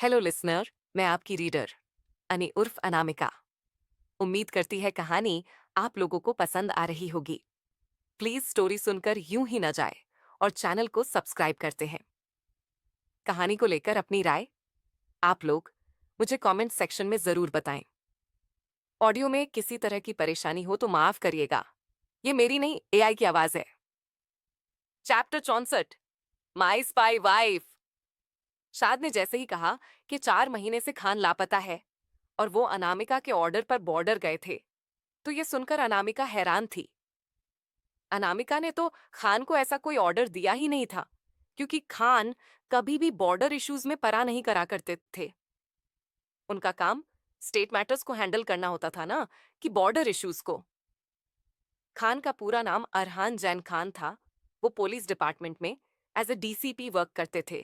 Hello listener, मैं आपकी reader अनी उर्फ अनामिका। उम्मीद करती है कहानी आप लोगों को पसंद आ रही होगी। प्लीज स्टोरी सुनकर यूं ही न जाए और चैनल को सब्सक्राइब करते हैं। कहानी को लेकर अपनी राय आप लोग मुझे कमेंट सेक्शन में जरूर बताएं। ऑडियो में किसी तरह की परेशानी हो तो माफ करिएगा, ये मेरी नहीं एआई की आवाज है। चैप्टर 64, माई स्पाई वाइफ। शाद ने जैसे ही कहा कि 4 महीने से खान लापता है और वो अनामिका के ऑर्डर पर बॉर्डर गए थे, तो ये सुनकर अनामिका हैरान थी। अनामिका ने तो खान को ऐसा कोई ऑर्डर दिया ही नहीं था, क्योंकि खान कभी भी बॉर्डर इश्यूज में परा नहीं करा करते थे। उनका काम स्टेट मैटर्स को हैंडल करना होता था ना, कि बॉर्डर इश्यूज को। खान का पूरा नाम अरहान जैन खान था। वो पुलिस डिपार्टमेंट में एज ए डीसीपी वर्क करते थे।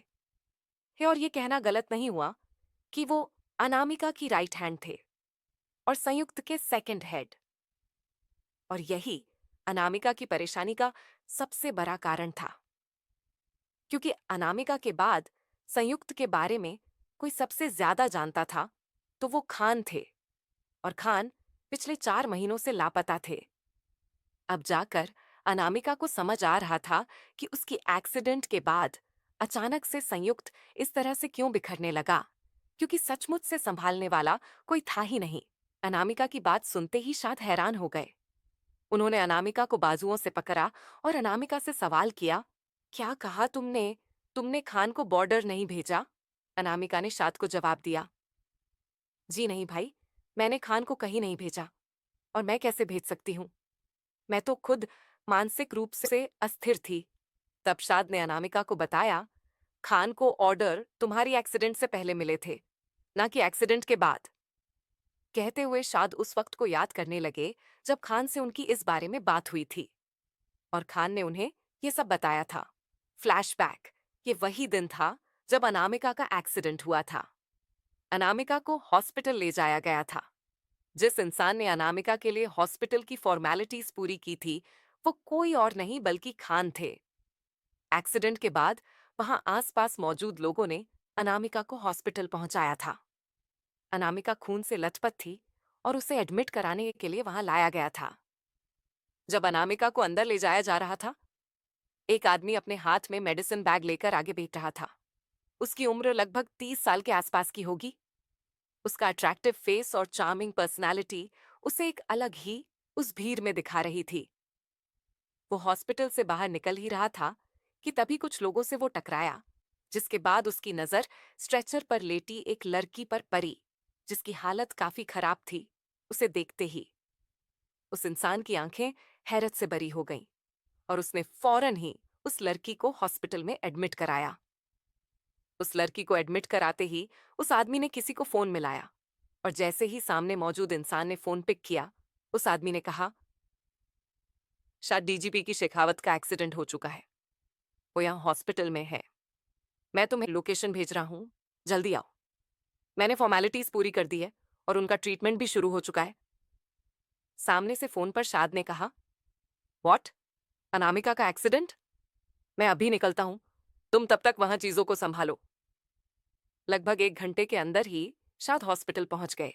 और ये कहना गलत नहीं हुआ कि वो अनामिका की राइट हैंड थे और संयुक्त के सेकंड हेड। और यही अनामिका की परेशानी का सबसे बड़ा कारण था, क्योंकि अनामिका के बाद संयुक्त के बारे में कोई सबसे ज्यादा जानता था तो वो खान थे। और खान पिछले 4 महीनों से लापता थे। अब जाकर अनामिका को समझ आ रहा था कि उसकी एक्सीडेंट के बाद अचानक से संयुक्त इस तरह से क्यों बिखरने लगा, क्योंकि सचमुच से संभालने वाला कोई था ही नहीं। अनामिका की बात सुनते ही शाद हैरान हो गए। उन्होंने अनामिका को बाजुओं से पकड़ा और अनामिका से सवाल किया, क्या कहा तुमने? तुमने खान को बॉर्डर नहीं भेजा? अनामिका ने शाद को जवाब दिया, जी नहीं भाई, मैंने खान को कहीं नहीं भेजा। और मैं कैसे भेज सकती हूँ? मैं तो खुद मानसिक रूप से अस्थिर थी। तब शाद ने अनामिका को बताया, खान को ऑर्डर तुम्हारी एक्सीडेंट से पहले मिले थे, ना कि एक्सीडेंट के बाद। कहते हुए शाद उस वक्त को याद करने लगे जब खान से उनकी इस बारे में बात हुई थी और खान ने उन्हें ये सब बताया था। फ्लैशबैक, ये वही दिन था जब अनामिका का एक्सीडेंट हुआ था। अनामिका को हॉस्पिटल ले जाया गया था। जिस इंसान ने अनामिका के लिए हॉस्पिटल की फॉर्मेलिटीज पूरी की थी, वो कोई और नहीं बल्कि खान थे। एक्सीडेंट के बाद वहां आसपास मौजूद लोगों ने अनामिका को हॉस्पिटल पहुंचाया था। अनामिका खून से लथपथ थी और उसे एडमिट कराने के लिए वहां लाया गया था। जब अनामिका को अंदर ले जाया जा रहा था, एक आदमी अपने हाथ में मेडिसिन बैग लेकर आगे बैठ रहा था। उसकी उम्र लगभग 30 साल के आसपास की होगी। उसका अट्रैक्टिव फेस और चार्मिंग पर्सनालिटी उसे एक अलग ही उस भीड़ में दिखा रही थी। वो हॉस्पिटल से बाहर निकल ही रहा था कि तभी कुछ लोगों से वो टकराया, जिसके बाद उसकी नजर स्ट्रेचर पर लेटी एक लड़की पर पड़ी, जिसकी हालत काफी खराब थी। उसे देखते ही उस इंसान की आंखें हैरत से भरी हो गईं और उसने फौरन ही उस लड़की को हॉस्पिटल में एडमिट कराया। उस लड़की को एडमिट कराते ही उस आदमी ने किसी को फोन मिलाया और जैसे ही सामने मौजूद इंसान ने फोन पिक किया, उस आदमी ने कहा, शायद डीजीपी की शेखावत का एक्सीडेंट हो चुका है। वो यहाँ हॉस्पिटल में है। मैं तुम्हें लोकेशन भेज रहा हूँ, जल्दी आओ। मैंने फॉर्मेलिटीज पूरी कर दी है और उनका ट्रीटमेंट भी शुरू हो चुका है। सामने से फोन पर शाद ने कहा, व्हाट? अनामिका का एक्सीडेंट? मैं अभी निकलता हूँ, तुम तब तक वहां चीजों को संभालो। लगभग 1 घंटे के अंदर ही शाद हॉस्पिटल पहुंच गए।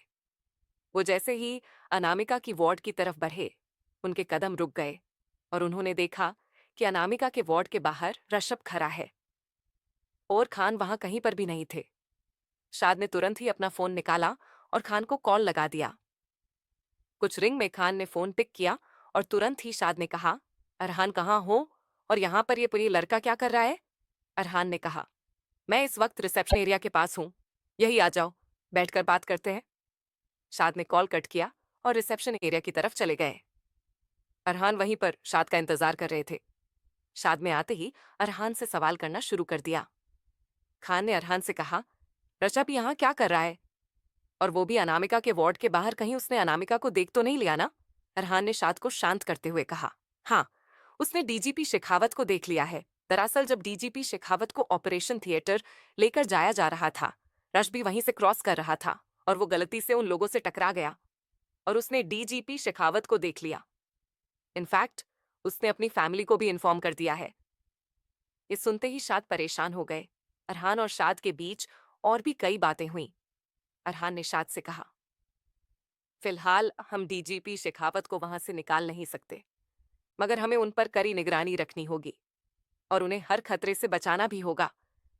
वो जैसे ही अनामिका की वार्ड की तरफ बढ़े, उनके कदम रुक गए और उन्होंने देखा कि अनामिका के वार्ड के बाहर ऋषभ खड़ा है और खान वहां कहीं पर भी नहीं थे। शाद ने तुरंत ही अपना फोन निकाला और खान को कॉल लगा दिया। कुछ रिंग में खान ने फोन पिक किया और तुरंत ही शाद ने कहा, अरहान कहाँ हो और यहाँ पर ये लड़का क्या कर रहा है? अरहान ने कहा, मैं इस वक्त रिसेप्शन एरिया के पास हूँ, यही आ जाओ, बैठकर बात करते हैं। शाद ने कॉल कट किया और रिसेप्शन एरिया की तरफ चले गए। अरहान वहीं पर शाद का इंतजार कर रहे थे। शाद में आते ही अरहान से सवाल करना शुरू कर दिया। खान ने अरहान से कहा, रजब यहाँ क्या कर रहा है? और वो भी अनामिका के वार्ड के बाहर, कहीं उसने अनामिका को देख तो नहीं लिया ना? अरहान ने शाद को शांत करते हुए कहा, हाँ, उसने डीजीपी शेखावत को देख लिया है। दरअसल जब डीजीपी शेखावत को ऑपरेशन थिएटर लेकर जाया जा रहा था, रश भी वहीं से क्रॉस कर रहा था और वो गलती से उन लोगों से टकरा गया और उसने डीजीपी शेखावत को देख लिया। इनफैक्ट उसने अपनी फैमिली को भी इन्फॉर्म कर दिया है। ये सुनते ही शाद परेशान हो गए। अरहान और शाद के बीच और भी कई बातें हुई। अरहान ने शाद से कहा, फिलहाल हम डीजीपी शेखावत को वहां से निकाल नहीं सकते, मगर हमें उन पर कड़ी निगरानी रखनी होगी और उन्हें हर खतरे से बचाना भी होगा।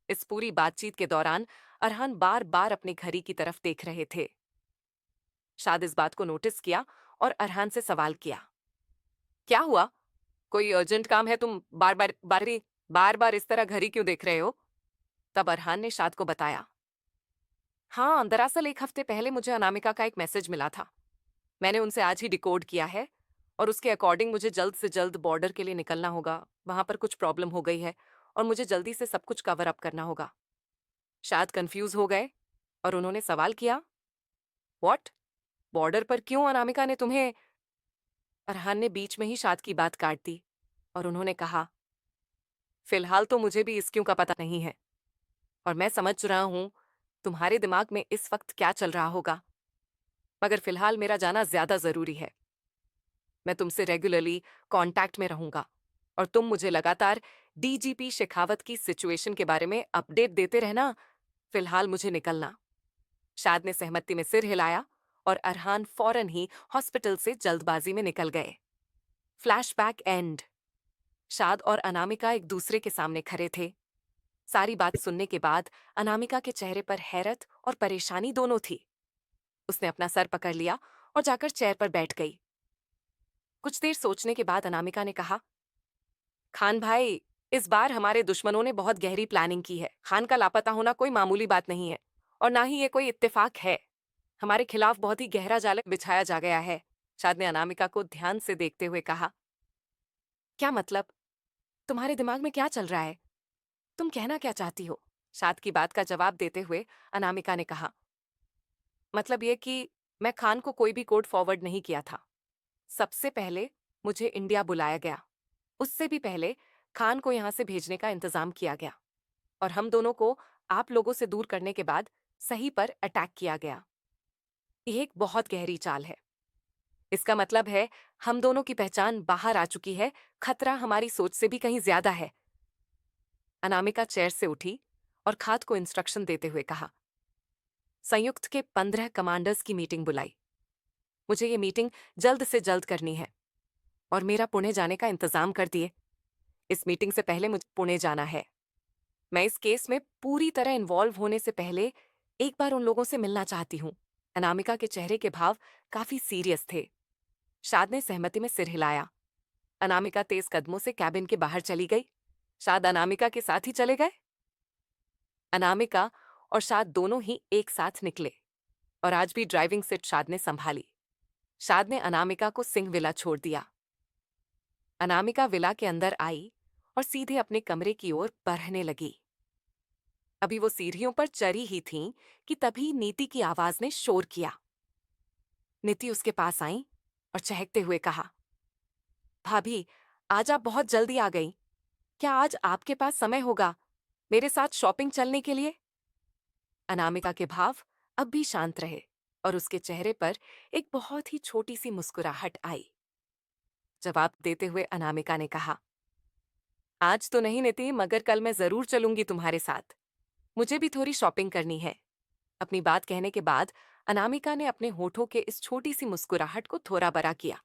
इस पूरी बातचीत के दौरान अरहान बार बार अपनी घड़ी की तरफ देख रहे थे। शाद इस बात को नोटिस किया और अरहान से सवाल किया, क्या हुआ? कोई अर्जेंट काम है? तुम बार बार इस तरह घड़ी क्यों देख रहे हो? तब अरहान ने शाद को बताया, हाँ, दरअसल एक हफ्ते पहले मुझे अनामिका का एक मैसेज मिला था। मैंने उनसे आज ही डिकोड किया है और उसके अकॉर्डिंग मुझे जल्द से जल्द बॉर्डर के लिए निकलना होगा। वहां पर कुछ प्रॉब्लम हो गई है और मुझे जल्दी से सब कुछ कवर अप करना होगा। शायद कंफ्यूज हो गए और उन्होंने सवाल किया, व्हाट? बॉर्डर पर क्यों? अनामिका ने तुम्हें? अरहान ने बीच में ही शाद की बात काट दी और उन्होंने कहा, फिलहाल तो मुझे भी इस क्यों का पता नहीं है और मैं समझ रहा हूं तुम्हारे दिमाग में इस वक्त क्या चल रहा होगा, मगर फिलहाल मेरा जाना ज्यादा जरूरी है। मैं तुमसे रेगुलरली कांटेक्ट में रहूंगा और तुम मुझे लगातार डीजीपी शेखावत की सिचुएशन के बारे में अपडेट देते रहना। फिलहाल मुझे निकलना। शाद ने सहमति में सिर हिलाया और अरहान फौरन ही हॉस्पिटल से जल्दबाजी में निकल गए। Flashback and. शाद और अनामिका एक दूसरे के सामने खड़े थे। सारी बात सुनने के बाद अनामिका के चेहरे पर हैरत और परेशानी दोनों थी। उसने अपना सर पकड़ लिया और जाकर चेयर पर बैठ गई। कुछ देर सोचने के बाद अनामिका ने कहा, खान भाई, इस बार हमारे दुश्मनों ने बहुत गहरी प्लानिंग की है। खान का लापता होना कोई मामूली बात नहीं है और ना ही ये कोई इत्तेफाक है। हमारे खिलाफ बहुत ही गहरा जाल बिछाया जा गया है। शाद ने अनामिका को ध्यान से देखते हुए कहा, क्या मतलब? तुम्हारे दिमाग में क्या चल रहा है? तुम कहना क्या चाहती हो? शाद की बात का जवाब देते हुए अनामिका ने कहा, मतलब ये कि मैं खान को कोई भी कोड फॉरवर्ड नहीं किया था। सबसे पहले मुझे इंडिया बुलाया गया। उससे भी पहले खान को यहां से भेजने का इंतजाम किया गया और हम दोनों को आप लोगों से दूर करने के बाद सही पर अटैक किया गया। यह एक बहुत गहरी चाल है। इसका मतलब है हम दोनों की पहचान बाहर आ चुकी है। खतरा हमारी सोच से भी कहीं ज्यादा है। अनामिका चेयर से उठी और खान को इंस्ट्रक्शन देते हुए कहा, संयुक्त के 15 कमांडर्स की मीटिंग बुलाई। मुझे ये मीटिंग जल्द से जल्द करनी है और मेरा पुणे जाने का इंतजाम कर दिए। इस मीटिंग से पहले मुझे पुणे जाना है। मैं इस केस में पूरी तरह इन्वॉल्व होने से पहले एक बार उन लोगों से मिलना चाहती हूँ। अनामिका के चेहरे के भाव काफी सीरियस थे। शाद ने सहमति में सिर हिलाया। अनामिका तेज कदमों से कैबिन के बाहर चली गई। शाद अनामिका के साथ ही चले गए। अनामिका और शाद दोनों ही एक साथ निकले और आज भी ड्राइविंग सीट शाद ने संभाली। शाद ने अनामिका को सिंह विला छोड़ दिया। अनामिका विला के अंदर आई और सीधे अपने कमरे की ओर बढ़ने लगी। अभी वो सीढ़ियों पर चढ़ी ही थीं कि तभी नीति की आवाज ने शोर किया। नीति उसके पास आई और चहकते हुए कहा, भाभी, आज आप बहुत जल्दी आ गई। क्या आज आपके पास समय होगा मेरे साथ शॉपिंग चलने के लिए? अनामिका के भाव अब भी शांत रहे और उसके चेहरे पर एक बहुत ही छोटी सी मुस्कुराहट आई। जवाब देते हुए अनामिका ने कहा, आज तो नहीं नीति, मगर कल मैं जरूर चलूंगी तुम्हारे साथ। मुझे भी थोड़ी शॉपिंग करनी है। अपनी बात कहने के बाद अनामिका ने अपने होठों के इस छोटी सी मुस्कुराहट को थोड़ा बड़ा किया।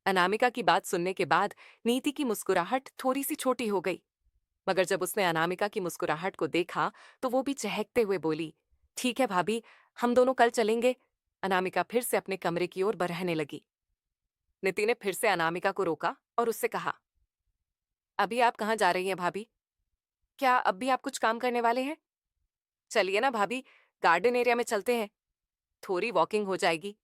अनामिका की बात सुनने के बाद नीति की मुस्कुराहट थोड़ी सी छोटी हो गई, मगर जब उसने अनामिका की मुस्कुराहट को देखा तो वो भी चहकते हुए बोली, ठीक है भाभी, हम दोनों कल चलेंगे। अनामिका फिर से अपने कमरे की ओर बढ़ने लगी। नीति ने फिर से अनामिका को रोका और उससे कहा, अभी आप कहाँ जा रही हैं भाभी? क्या अब भी आप कुछ काम करने वाले हैं? चलिए ना भाभी, गार्डन एरिया में चलते हैं, थोड़ी वॉकिंग हो जाएगी।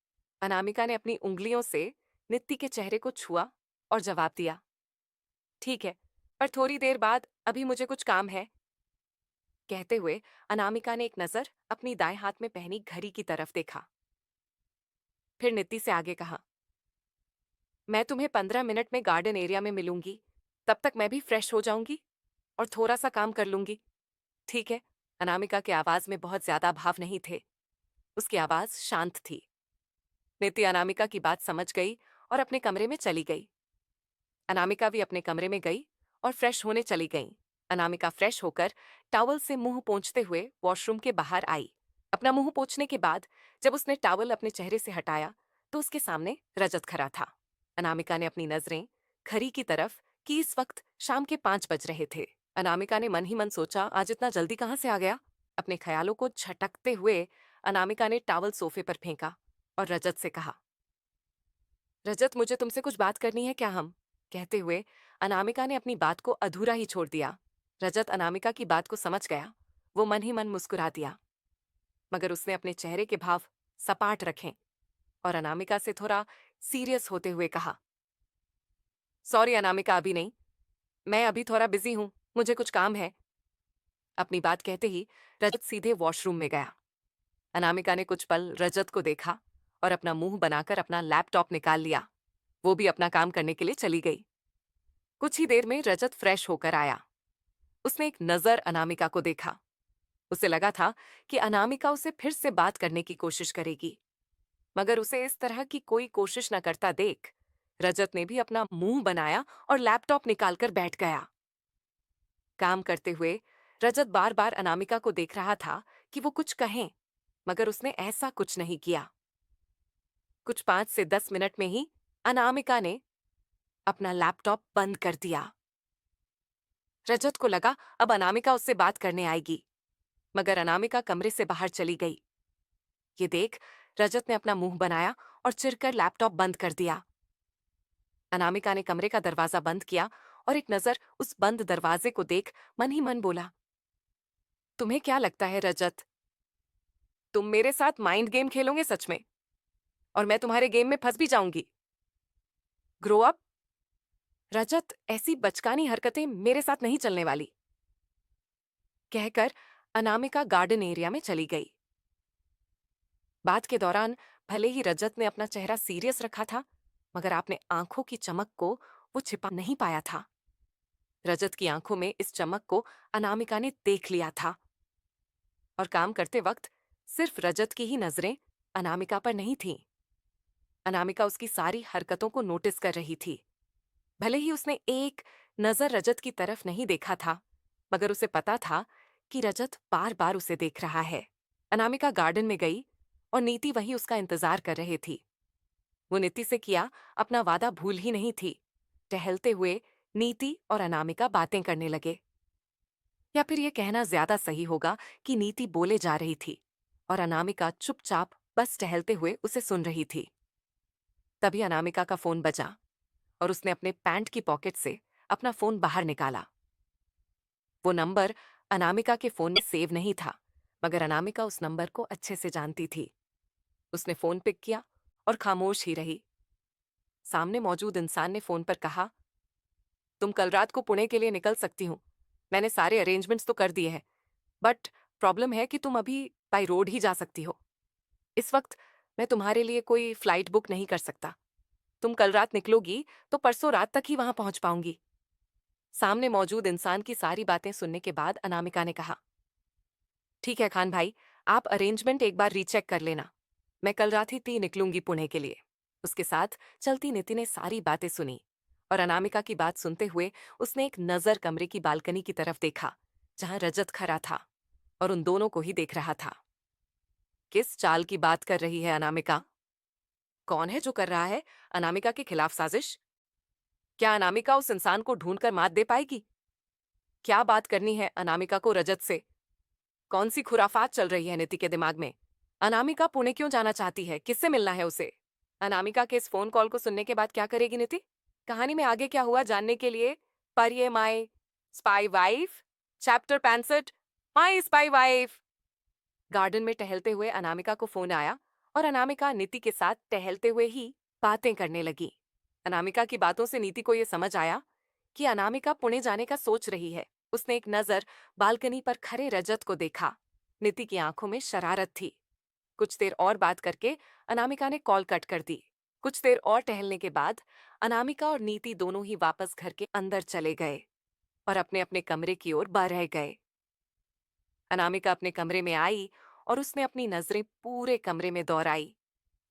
अनामिका ने अपनी उंगलियों से नित्ति के चेहरे को छुआ और जवाब दिया, ठीक है, पर थोड़ी देर बाद, अभी मुझे कुछ काम है। कहते हुए अनामिका ने एक नजर अपनी दाएं हाथ में पहनी घड़ी की तरफ देखा। फिर नित्ति से आगे कहा, मैं तुम्हें 15 मिनट में गार्डन एरिया में मिलूंगी। तब तक मैं भी फ्रेश हो जाऊंगी और थोड़ा सा काम कर लूंगी। ठीक है। अनामिका के आवाज में बहुत ज्यादा भाव नहीं थे। उसकी आवाज शांत थी। नित्ति अनामिका की बात समझ गई और अपने कमरे में चली गई। अनामिका भी अपने कमरे में गई और फ्रेश होने चली गई। अनामिका फ्रेश होकर टॉवल से मुंह पोंछते हुए वॉशरूम के बाहर आई। अपना मुंह पोंछने के बाद जब उसने टॉवल अपने चेहरे से हटाया तो उसके सामने रजत खड़ा था। अनामिका ने अपनी नजरें घड़ी की तरफ कि इस वक्त शाम के 5 बज रहे थे। अनामिका ने मन ही मन सोचा, आज इतना जल्दी कहाँ से आ गया। अपने ख्यालों को झटकते हुए अनामिका ने टॉवल सोफे पर फेंका और रजत से कहा, रजत मुझे तुमसे कुछ बात करनी है क्या हम। कहते हुए अनामिका ने अपनी बात को अधूरा ही छोड़ दिया। रजत अनामिका की बात को समझ गया। वो मन ही मन मुस्कुरा दिया, मगर उसने अपने चेहरे के भाव सपाट रखे और अनामिका से थोड़ा सीरियस होते हुए कहा, सॉरी अनामिका, अभी नहीं, मैं अभी थोड़ा बिजी हूं, मुझे कुछ काम है। अपनी बात कहते ही रजत सीधे वॉशरूम में गया। अनामिका ने कुछ पल रजत को देखा और अपना मुंह बनाकर अपना लैपटॉप निकाल लिया। वो भी अपना काम करने के लिए चली गई। कुछ ही देर में रजत फ्रेश होकर आया। उसने एक नजर अनामिका को देखा। उसे लगा था कि अनामिका उसे फिर से बात करने की कोशिश करेगी, मगर उसे इस तरह की कोई कोशिश न करता देख रजत ने भी अपना मुंह बनाया और लैपटॉप निकालकर बैठ गया। काम करते हुए रजत बार बार अनामिका को देख रहा था कि वो कुछ कहें, मगर उसने ऐसा कुछ नहीं किया। कुछ 5 से 10 मिनट में ही अनामिका ने अपना लैपटॉप बंद कर दिया। रजत को लगा अब अनामिका उससे बात करने आएगी, मगर अनामिका कमरे से बाहर चली गई। ये देख रजत ने अपना मुंह बनाया और चिरकर लैपटॉप बंद कर दिया। अनामिका ने कमरे का दरवाजा बंद किया और एक नजर उस बंद दरवाजे को देख मन ही मन बोला, तुम्हें क्या लगता है रजत, तुम मेरे साथ माइंड गेम खेलोगे सच में, और मैं तुम्हारे गेम में फंस भी जाऊंगी। Grow up. रजत, ऐसी बचकानी हरकतें मेरे साथ नहीं चलने वाली। कहकर अनामिका गार्डन एरिया में चली गई। बात के दौरान भले ही रजत ने अपना चेहरा सीरियस रखा था, मगर आपने आंखों की चमक को वो छिपा नहीं पाया था। रजत की आंखों में इस चमक को अनामिका ने देख लिया था, और काम करते वक्त सिर्फ रजत की ही नजरें अनामिका पर नहीं थीं। अनामिका उसकी सारी हरकतों को नोटिस कर रही थी। भले ही उसने एक नजर रजत की तरफ नहीं देखा था, मगर उसे पता था कि रजत बार बार उसे देख रहा है। अनामिका गार्डन में गई और नीति वहीं उसका इंतजार कर रही थी। वो नीति से किया अपना वादा भूल ही नहीं थी। टहलते हुए नीति और अनामिका बातें करने लगे, या फिर यह कहना ज्यादा सही होगा कि नीति बोले जा रही थी और अनामिका चुपचाप बस टहलते हुए उसे सुन रही थी। तभी अनामिका का फोन बजा और उसने अपने पैंट की पॉकेट से अपना फोन बाहर निकाला। वो नंबर अनामिका के फोन में सेव नहीं था, मगर अनामिका उस नंबर को अच्छे से जानती थी। उसने फोन पिक किया और खामोश ही रही। सामने मौजूद इंसान ने फोन पर कहा, तुम कल रात को पुणे के लिए निकल सकती हो, मैंने सारे अरेंजमेंट्स तो कर दिए हैं, बट प्रॉब्लम है कि तुम अभी बाय रोड ही जा सकती हो। इस वक्त मैं तुम्हारे लिए कोई फ्लाइट बुक नहीं कर सकता। तुम कल रात निकलोगी तो परसों रात तक ही वहां पहुंच पाऊंगी। सामने मौजूद इंसान की सारी बातें सुनने के बाद अनामिका ने कहा, ठीक है खान भाई, आप अरेंजमेंट एक बार रीचेक कर लेना, मैं कल रात ही निकलूंगी पुणे के लिए। उसके साथ चलती नीति ने सारी बातें सुनी और अनामिका की बात सुनते हुए उसने एक नजर कमरे की बालकनी की तरफ देखा, जहां रजत खड़ा था और उन दोनों को ही देख रहा था। किस चाल की बात कर रही है अनामिका? कौन है जो कर रहा है अनामिका के खिलाफ साजिश? क्या अनामिका उस इंसान को ढूंढकर मात दे पाएगी? क्या बात करनी है अनामिका को रजत से? कौन सी खुराफात चल रही है नीति के दिमाग में? अनामिका पुणे क्यों जाना चाहती है? किससे मिलना है उसे? अनामिका के इस फोन कॉल को सुनने के बाद क्या करेगी नीति? कहानी में आगे क्या हुआ जानने के लिए पर ये माई स्पाई वाइफ चैप्टर 65 माई स्पाई वाइफ। गार्डन में टहलते हुए अनामिका को फोन आया और अनामिका नीति के साथ टहलते हुए ही बातें करने लगी। अनामिका की बातों से नीति को यह समझ आया कि अनामिका पुणे जाने का सोच रही है। उसने एक नजर बालकनी पर खड़े रजत को देखा। नीति की आंखों में शरारत थी। कुछ देर और बात करके अनामिका ने कॉल कट कर दी। कुछ देर और टहलने के बाद अनामिका और नीति दोनों ही वापस घर के अंदर चले गए और अपने अपने कमरे की ओर बढ़ रह गए। अनामिका अपने कमरे में आई और उसने अपनी नजरें पूरे कमरे में दौड़ाई,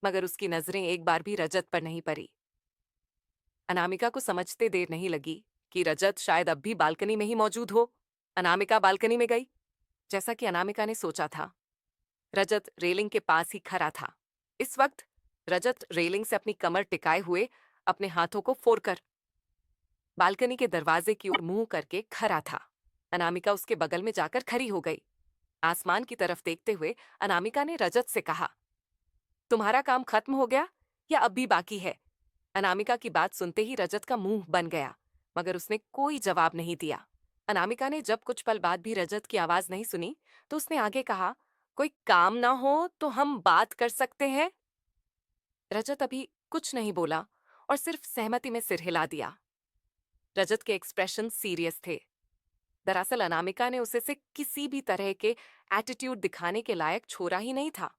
मगर उसकी नजरें एक बार भी रजत पर नहीं पड़ी। अनामिका को समझते देर नहीं लगी कि रजत शायद अब भी बालकनी में ही मौजूद हो। अनामिका बालकनी में गई। जैसा कि अनामिका ने सोचा था, रजत रेलिंग के पास ही खड़ा था। इस वक्त रजत रेलिंग से अपनी कमर टिकाए हुए अपने हाथों को फोड़कर बालकनी के दरवाजे की ओर मुंह करके खड़ा था। अनामिका उसके बगल में जाकर खड़ी हो गई। आसमान की तरफ देखते हुए अनामिका ने रजत से कहा, तुम्हारा काम खत्म हो गया या अब भी बाकी है? अनामिका की बात सुनते ही रजत का मुंह बन गया, मगर उसने कोई जवाब नहीं दिया। अनामिका ने जब कुछ पल बाद भी रजत की आवाज नहीं सुनी, तो उसने आगे कहा, कोई काम ना हो तो हम बात कर सकते हैं? रजत अभी कुछ नहीं बोला और सिर्फ सहमति में सिर हिला दिया। रजत के एक्सप्रेशन सीरियस थे। दरअसल अनामिका ने उसे से किसी भी तरह के एटीट्यूड दिखाने के लायक छोड़ा ही नहीं था।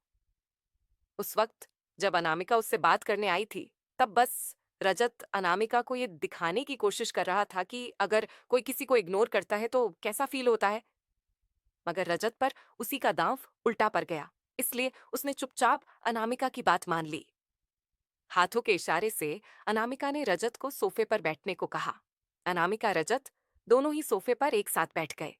उस वक्त जब अनामिका उससे बात करने आई थी, तब बस रजत अनामिका को ये दिखाने की कोशिश कर रहा था कि अगर कोई किसी को इग्नोर करता है तो कैसा फील होता है। मगर रजत पर उसी का दांव उल्टा पड़ गया, इसलिए उसने चुपचाप अनामिका की बात मान ली। हाथों के इशारे से अनामिका ने रजत को सोफे पर बैठने को कहा। अनामिका रजत दोनों ही सोफे पर एक साथ बैठ गए।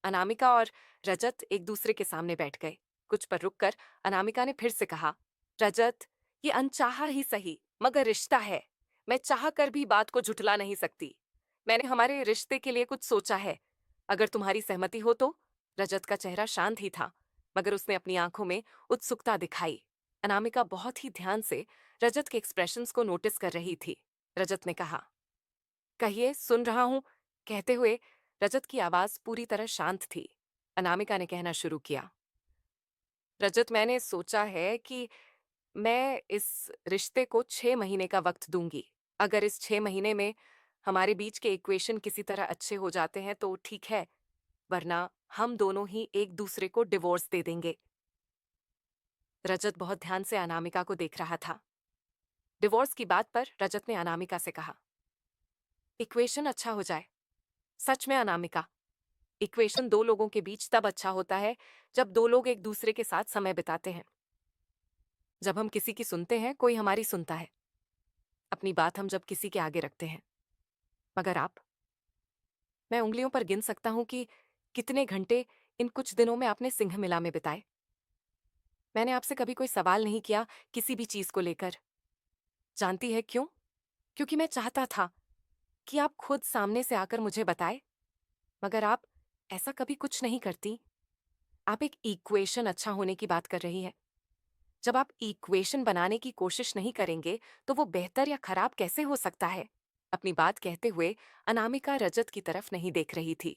अनामिका और रजत एक दूसरे के सामने बैठ गए। कुछ पर रुककर अनामिका ने फिर से कहा, रजत, ये अनचाहा ही सही मगर रिश्ता है। मैं चाह कर भी बात को झुठला नहीं सकती। मैंने हमारे रिश्ते के लिए कुछ सोचा है। अगर तुम्हारी सहमति हो तो। रजत का चेहरा शांत ही था, मगर उसने अपनी आंखों में उत्सुकता दिखाई। अनामिका बहुत ही ध्यान से रजत के एक्सप्रेशंस को नोटिस कर रही थी। रजत ने कहा, कहिए, सुन रहा हूं। कहते हुए रजत की आवाज पूरी तरह शांत थी। अनामिका ने कहना शुरू किया, रजत, मैंने सोचा है कि मैं इस रिश्ते को 6 महीने का वक्त दूंगी। अगर इस 6 महीने में हमारे बीच के इक्वेशन किसी तरह अच्छे हो जाते हैं तो ठीक है, वरना हम दोनों ही एक दूसरे को डिवोर्स दे देंगे। रजत बहुत ध्यान से अनामिका को देख रहा था। डिवोर्स की बात पर रजत ने अनामिका से कहा, इक्वेशन अच्छा हो जाए? सच में अनामिका, इक्वेशन दो लोगों के बीच तब अच्छा होता है जब दो लोग एक दूसरे के साथ समय बिताते हैं। जब हम किसी की सुनते हैं, कोई हमारी सुनता है। अपनी बात हम जब किसी के आगे रखते हैं। मगर आप, मैं उंगलियों पर गिन सकता हूं कि कितने घंटे इन कुछ दिनों में आपने सिंह मिला में बिताए। मैंने आपसे कभी कोई सवाल नहीं किया किसी भी चीज को लेकर। जानती है क्यों? क्योंकि मैं चाहता था कि आप खुद सामने से आकर मुझे बताए, मगर आप ऐसा कभी कुछ नहीं करती। आप एक इक्वेशन अच्छा होने की बात कर रही है। जब आप इक्वेशन बनाने की कोशिश नहीं करेंगे तो वो बेहतर या खराब कैसे हो सकता है? अपनी बात कहते हुए अनामिका रजत की तरफ नहीं देख रही थी,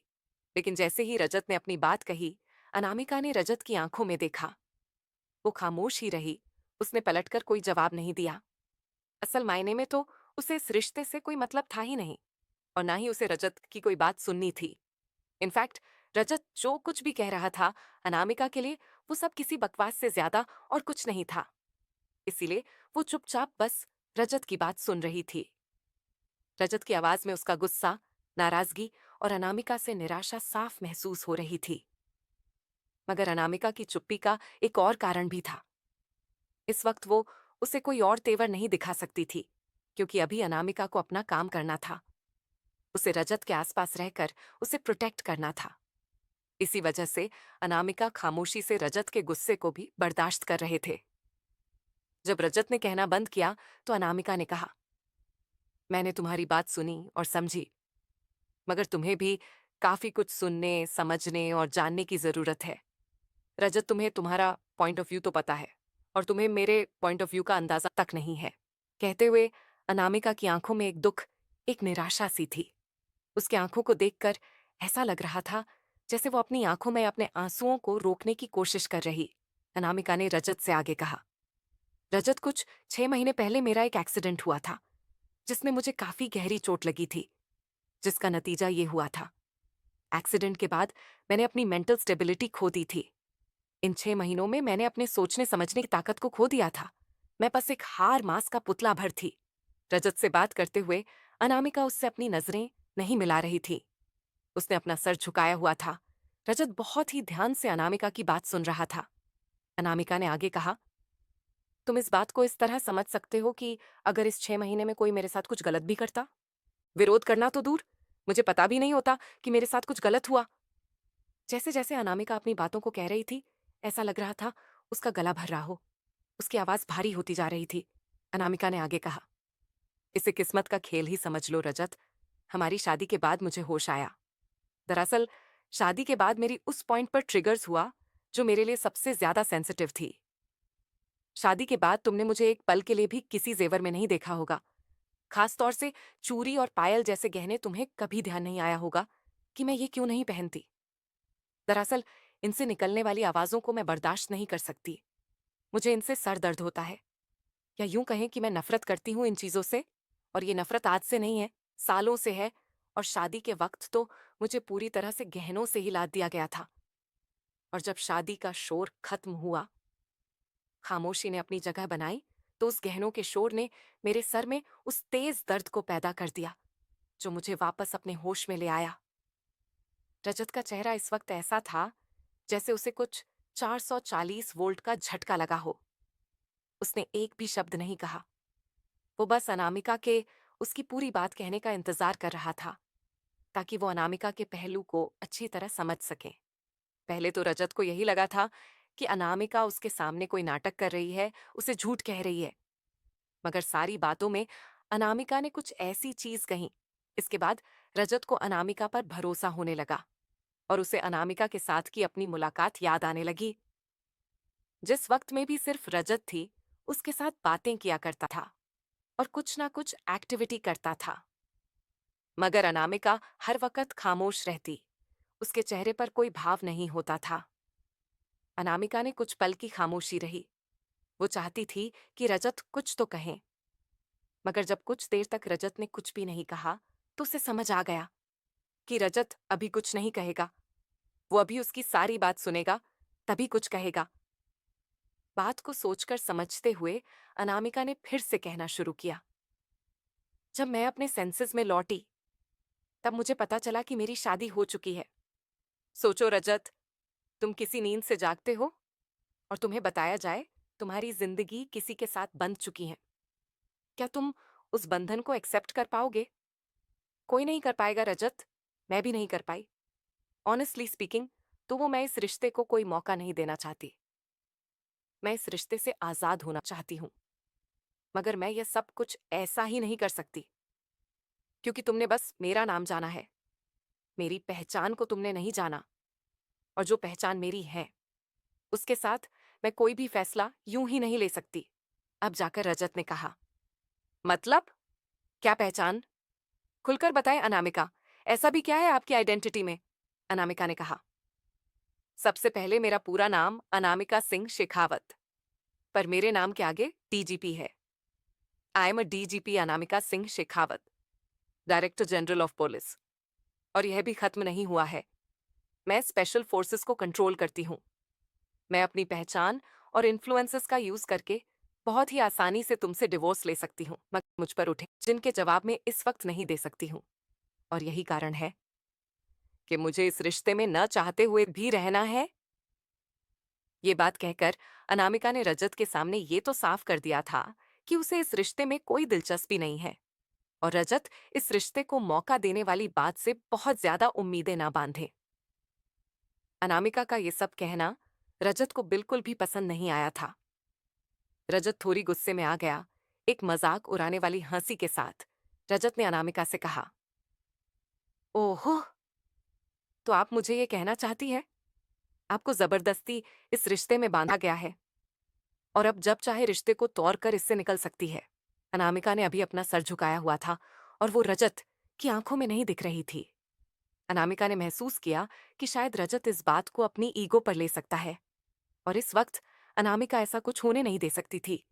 लेकिन जैसे ही रजत ने अपनी बात कही, अनामिका ने रजत की आंखों में देखा। वो खामोश ही रही। उसने पलटकर कोई जवाब नहीं दिया। असल मायने में तो उसे इस रिश्ते से कोई मतलब था ही नहीं, और ना ही उसे रजत की कोई बात सुननी थी। इनफैक्ट रजत जो कुछ भी कह रहा था, अनामिका के लिए वो सब किसी बकवास से ज्यादा और कुछ नहीं था। इसीलिए वो चुपचाप बस रजत की बात सुन रही थी। रजत की आवाज में उसका गुस्सा, नाराजगी और अनामिका से निराशा साफ महसूस हो रही थी। मगर अनामिका की चुप्पी का एक और कारण भी था। इस वक्त वो उसे कोई और तेवर नहीं दिखा सकती थी, क्योंकि अभी अनामिका को अपना काम करना था। उसे रजत के आसपास रहकर उसे प्रोटेक्ट करना था। इसी वजह से अनामिका खामोशी से रजत के गुस्से को भी बर्दाश्त कर रहे थे। जब रजत ने कहना बंद किया तो अनामिका ने कहा, मैंने तुम्हारी बात सुनी और समझी, मगर तुम्हें भी काफी कुछ सुनने, समझने और जानने की जरूरत है। रजत, तुम्हें तुम्हारा पॉइंट ऑफ व्यू तो पता है, और तुम्हें मेरे पॉइंट ऑफ व्यू का अंदाजा तक नहीं है। कहते हुए अनामिका की आंखों में एक दुख, एक निराशा सी थी। उसकी आंखों को देखकर ऐसा लग रहा था जैसे वो अपनी आंखों में अपने आंसुओं को रोकने की कोशिश कर रही। अनामिका ने रजत से आगे कहा, रजत, कुछ 6 महीने पहले मेरा एक एक्सीडेंट हुआ था, जिसमें मुझे काफी गहरी चोट लगी थी, जिसका नतीजा ये हुआ था। एक्सीडेंट के बाद मैंने अपनी मेंटल स्टेबिलिटी खो दी थी। इन 6 महीनों में मैंने अपने सोचने समझने की ताकत को खो दिया था। मैं बस एक हार मास का पुतला भर थी। रजत से बात करते हुए अनामिका उससे अपनी नजरें नहीं मिला रही थी। उसने अपना सर झुकाया हुआ था। रजत बहुत ही ध्यान से अनामिका की बात सुन रहा था। अनामिका ने आगे कहा, तुम इस बात को इस तरह समझ सकते हो कि अगर इस 6 महीने में कोई मेरे साथ कुछ गलत भी करता, विरोध करना तो दूर, मुझे पता भी नहीं होता कि मेरे साथ कुछ गलत हुआ, जैसे जैसे अनामिका अपनी बातों को कह रही थी, ऐसा लग रहा था उसका गला भर रहा हो। उसकी आवाज भारी होती जा रही थी। अनामिका ने आगे कहा, इसे किस्मत का खेल ही समझ लो रजत। हमारी शादी के बाद मुझे होश आया। दरअसल शादी के बाद मेरी उस पॉइंट पर ट्रिगर्स हुआ जो मेरे लिए सबसे ज्यादा सेंसिटिव थी। शादी के बाद तुमने मुझे एक पल के लिए भी किसी जेवर में नहीं देखा होगा। खास तौर से चूड़ी और पायल जैसे गहने तुम्हें कभी ध्यान नहीं आया होगा कि मैं ये क्यों नहीं पहनती। दरअसल इनसे निकलने वाली आवाजों को मैं बर्दाश्त नहीं कर सकती। मुझे इनसे सर दर्द होता है, या यूं कहें कि मैं नफरत करती हूं इन चीजों से। और ये नफरत आज से नहीं है, सालों से है। और शादी के वक्त तो मुझे पूरी तरह से गहनों से ही लाद दिया गया था। और जब शादी का शोर खत्म हुआ, खामोशी ने अपनी जगह बनाई, तो उस गहनों के शोर ने मेरे सर में उस तेज दर्द को पैदा कर दिया जो मुझे वापस अपने होश में ले आया। रजत का चेहरा इस वक्त ऐसा था जैसे उसे कुछ 440 वोल्ट का झटका लगा हो। उसने एक भी शब्द नहीं कहा। वो बस अनामिका के उसकी पूरी बात कहने का इंतजार कर रहा था, ताकि वो अनामिका के पहलू को अच्छी तरह समझ सके। पहले तो रजत को यही लगा था कि अनामिका उसके सामने कोई नाटक कर रही है, उसे झूठ कह रही है। मगर सारी बातों में अनामिका ने कुछ ऐसी चीज कही, इसके बाद रजत को अनामिका पर भरोसा होने लगा और उसे अनामिका के साथ की अपनी मुलाकात याद आने लगी। जिस वक्त में भी सिर्फ रजत थी, उसके साथ बातें किया करता था और कुछ ना कुछ एक्टिविटी करता था। मगर अनामिका हर वक्त खामोश रहती। उसके चेहरे पर कोई भाव नहीं होता था। अनामिका ने कुछ पल की खामोशी रही। वो चाहती थी कि रजत कुछ तो कहे। मगर जब कुछ देर तक रजत ने कुछ भी नहीं कहा, तो उसे समझ आ गया कि रजत अभी कुछ नहीं कहेगा। वो अभी उसकी सारी बात सुनेगा, तभी कुछ कहेगा। बात को सोचकर समझते हुए अनामिका ने फिर से कहना शुरू किया, जब मैं अपने सेंसेस में लौटी, तब मुझे पता चला कि मेरी शादी हो चुकी है। सोचो रजत, तुम किसी नींद से जागते हो और तुम्हें बताया जाए तुम्हारी जिंदगी किसी के साथ बंध चुकी है। क्या तुम उस बंधन को एक्सेप्ट कर पाओगे? कोई नहीं कर पाएगा रजत। मैं भी नहीं कर पाई। ऑनेस्टली स्पीकिंग, तो वो मैं इस रिश्ते को कोई मौका नहीं देना चाहती। मैं इस रिश्ते से आजाद होना चाहती हूँ। मगर मैं यह सब कुछ ऐसा ही नहीं कर सकती, क्योंकि तुमने बस मेरा नाम जाना है। मेरी पहचान को तुमने नहीं जाना। और जो पहचान मेरी है, उसके साथ मैं कोई भी फैसला यूं ही नहीं ले सकती। अब जाकर रजत ने कहा, मतलब क्या पहचान? खुलकर बताएं अनामिका। ऐसा भी क्या है आपकी आइडेंटिटी में? अनामिका ने कहा, सबसे पहले मेरा पूरा नाम अनामिका सिंह शेखावत, पर मेरे नाम के आगे डीजीपी है। I am a DGP Anamika Singh Shekhawat, director general of police. और यह भी खत्म नहीं हुआ है। मैं स्पेशल फोर्सेस को कंट्रोल करती हूँ। मैं अपनी पहचान और इन्फ्लुएंसेस का यूज करके बहुत ही आसानी से तुमसे डिवोर्स ले सकती हूँ, मगर मुझ पर उठे जिनके जवाब में इस वक्त नहीं दे सकती हूँ। और यही कारण है कि मुझे इस रिश्ते में न चाहते हुए भी रहना है। ये बात कहकर अनामिका ने रजत के सामने ये तो साफ कर दिया था कि उसे इस रिश्ते में कोई दिलचस्पी नहीं है। और रजत इस रिश्ते को मौका देने वाली बात से बहुत ज्यादा उम्मीदें ना बांधे। अनामिका का ये सब कहना रजत को बिल्कुल भी पसंद नहीं आया था। रजत थोड़ी गुस्से में आ गया। एक मजाक उड़ाने वाली हंसी के साथ रजत ने अनामिका से कहा, ओहो, तो आप मुझे ये कहना चाहती है आपको जबरदस्ती इस रिश्ते में बांधा गया है, और अब जब चाहे रिश्ते को तोड़ कर इससे निकल सकती है। अनामिका ने अभी अपना सर झुकाया हुआ था और वो रजत की आंखों में नहीं दिख रही थी। अनामिका ने महसूस किया कि शायद रजत इस बात को अपनी ईगो पर ले सकता है, और इस वक्त अनामिका ऐसा कुछ होने नहीं दे सकती थी।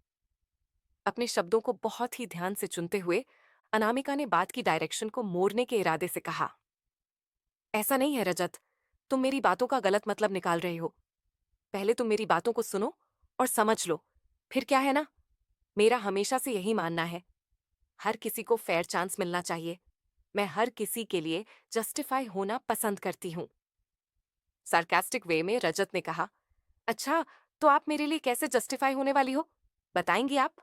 अपने शब्दों को बहुत ही ध्यान से चुनते हुए अनामिका ने बात की डायरेक्शन को मोड़ने के इरादे से कहा, ऐसा नहीं है रजत, तुम मेरी बातों का गलत मतलब निकाल रहे हो। पहले तुम मेरी बातों को सुनो और समझ लो, फिर क्या है ना, मेरा हमेशा से यही मानना है, हर किसी को फेयर चांस मिलना चाहिए। मैं हर किसी के लिए जस्टिफाई होना पसंद करती हूँ। सार्कास्टिक वे में रजत ने कहा, अच्छा, तो आप मेरे लिए कैसे जस्टिफाई होने वाली हो, बताएंगी आप?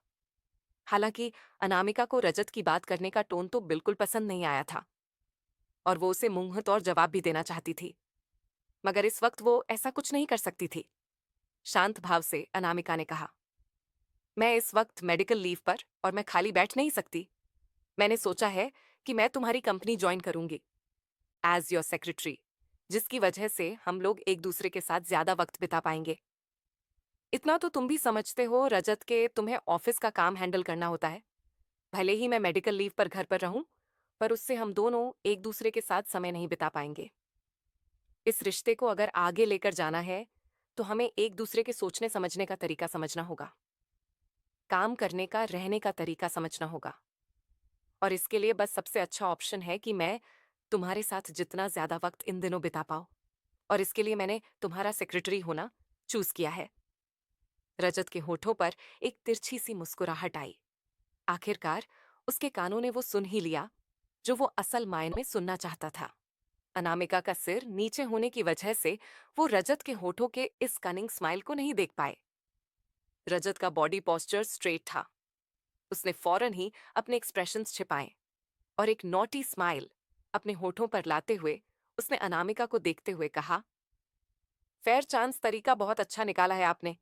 हालांकि अनामिका को रजत की बात करने का टोन तो बिल्कुल पसंद नहीं आया था और वो उसे मुंह तोड़ जवाब भी देना चाहती थी। मगर इस वक्त वो ऐसा कुछ नहीं कर सकती थी। शांत भाव से अनामिका ने कहा, मैं इस वक्त मेडिकल लीव पर और मैं खाली बैठ नहीं सकती। मैंने सोचा है कि मैं तुम्हारी कंपनी ज्वाइन करूंगी एज योर सेक्रेटरी, जिसकी वजह से हम लोग एक दूसरे के साथ ज्यादा वक्त बिता पाएंगे। इतना तो तुम भी समझते हो रजत के तुम्हें ऑफिस का काम हैंडल करना होता है। भले ही मैं मेडिकल लीव पर घर पर रहूं, पर उससे हम दोनों एक दूसरे के साथ समय नहीं बिता पाएंगे। इस रिश्ते को अगर आगे लेकर जाना है तो हमें एक दूसरे के सोचने समझने का तरीका समझना होगा, काम करने का रहने का तरीका समझना होगा। और इसके लिए बस सबसे अच्छा ऑप्शन है कि मैं तुम्हारे साथ जितना ज्यादा वक्त इन दिनों बिता पाऊं, और इसके लिए मैंने तुम्हारा सेक्रेटरी होना चूज किया है। रजत के होठों पर एक तिरछी सी मुस्कुराहट आई। आखिरकार उसके कानों ने वो सुन ही लिया जो वो असल मायने में सुनना चाहता था। अनामिका का सिर नीचे होने की वजह से वो रजत के होठों के इस कनिंग स्माइल को नहीं देख पाए। रजत का बॉडी पोस्चर स्ट्रेट था। उसने फौरन ही अपने एक्सप्रेशंस छिपाए और एक नॉटी स्माइल अपने होठों पर लाते हुए उसने अनामिका को देखते हुए कहा, फेयर चांस तरीका बहुत अच्छा निकाला है आपने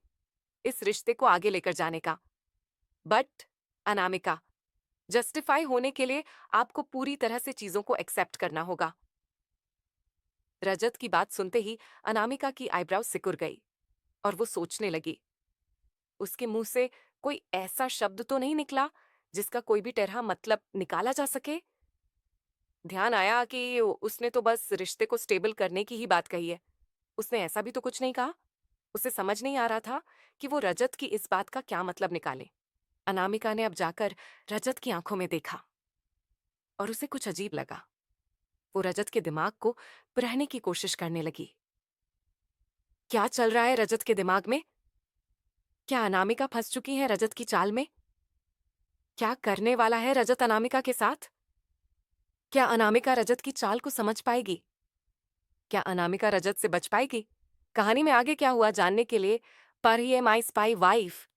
इस रिश्ते को आगे लेकर जाने का। बट अनामिका, जस्टिफाई होने के लिए आपको पूरी तरह से चीजों को एक्सेप्ट करना होगा। रजत की बात सुनते ही अनामिका की आईब्राउ सिकुड़ गई और वो सोचने लगी, उसके मुंह से कोई ऐसा शब्द तो नहीं निकला जिसका कोई भी तरह मतलब निकाला जा सके। ध्यान आया कि उसने तो बस रिश्ते को स्टेबल करने की ही बात कही है। उसने ऐसा भी तो कुछ नहीं कहा। उसे समझ नहीं आ रहा था कि वो रजत की इस बात का क्या मतलब निकाले। अनामिका ने अब जाकर रजत की आंखों में देखा और उसे कुछ अजीब लगा। वो रजत के दिमाग को पढ़ने की कोशिश करने लगी। क्या चल रहा है रजत के दिमाग में? क्या अनामिका फंस चुकी है रजत की चाल में? क्या करने वाला है रजत अनामिका के साथ? क्या अनामिका रजत की चाल को समझ पाएगी? क्या अनामिका रजत से बच पाएगी? कहानी में आगे क्या हुआ जानने के लिए पढ़िए माई स्पाई वाइफ